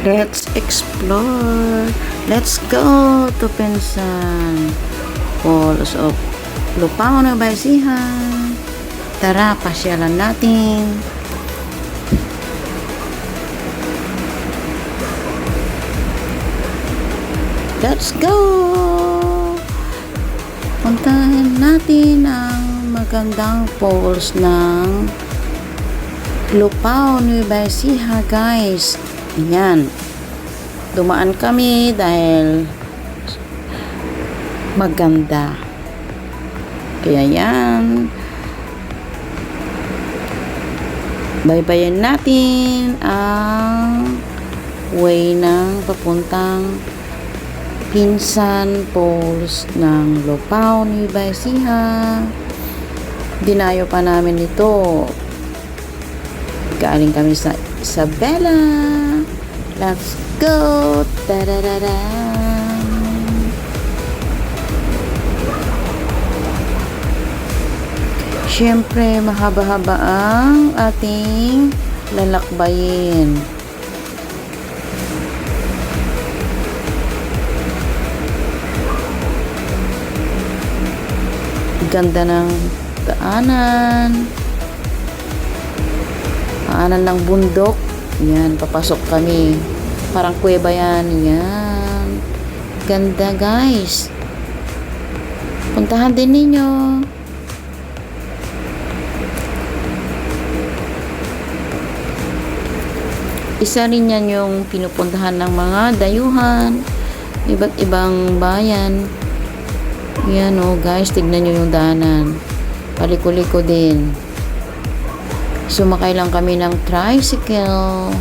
Let's explore. Let's go to Pinsan Falls of Lupao, Nueva Ecija. Tara, pasyalan natin. Let's go! Puntahan natin ang magandang falls ng Lupao, Nueva Ecija, guys. Ayan. Dumaan kami dahil maganda. Kaya yan. Baybayin natin ang way ng papuntang Pinsan Falls ng Lupao, Nueva Ecija. Dinayo pa namin ito. Galing kami sa Isabela. Let's go! Ta-da-da-da! Siyempre, mahaba-haba ang ating lalakbayin. Ganda ng daanan. Daanan ng bundok. Yan, papasok kami. Parang kuweba yan. Yan. Ganda, guys. Puntahan din ninyo. Isa rin yan yung pinupuntahan ng mga dayuhan. Iba't ibang bayan. Yan o, guys. Tignan nyo yung daanan. Paliko-liko din. Sumakay lang kami ng tricycle.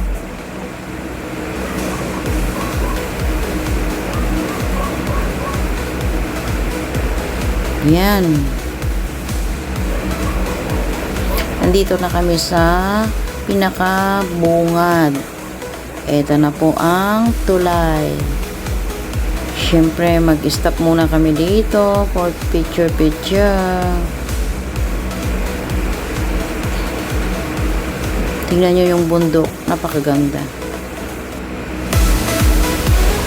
Yan. Nandito na kami sa pinakabungad. Ito na po ang tulay. Siyempre, mag-stop muna kami dito for picture-picture. Tingnan nyo yung bundok. Napakaganda.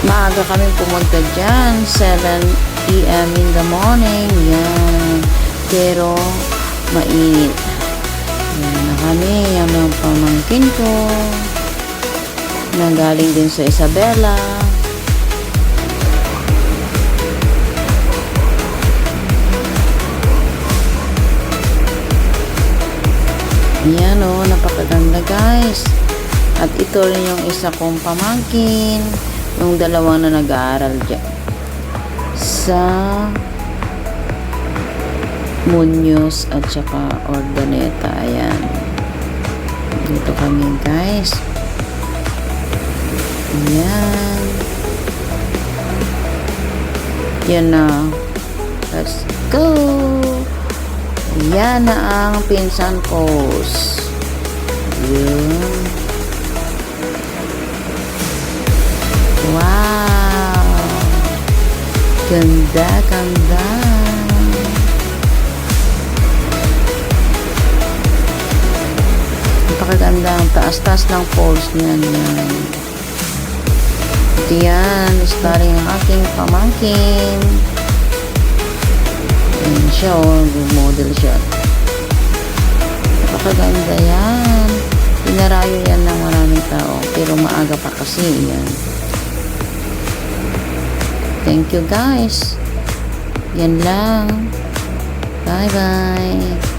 Maaga kami pumunta dyan. 7 p.m. in the morning. Yan. Pero, mainit. Yan na kami. Yan ang pamangkin ko. Nanggaling din sa Isabela. Yan o, napakaganda, guys. At ito rin yung isa kong pamangkin, yung dalawa na nag-aaral dyan sa Muñoz at saka Ordaneta. Ayan, dito kami, guys. Ayan, yan na. Let's go. Yan na ang Pinsan Falls. Yun. Wow! Ganda, ganda. Napakaganda ang taas-taas ng falls niyan. Yan. Ito yan. Starring ang aking pamangkin. Ayan siya, oh, model siya. Napakaganda yan. Pinarayo yan ng maraming tao. Pero maaga pa kasi yan. Thank you, guys. Yan lang. Bye-bye.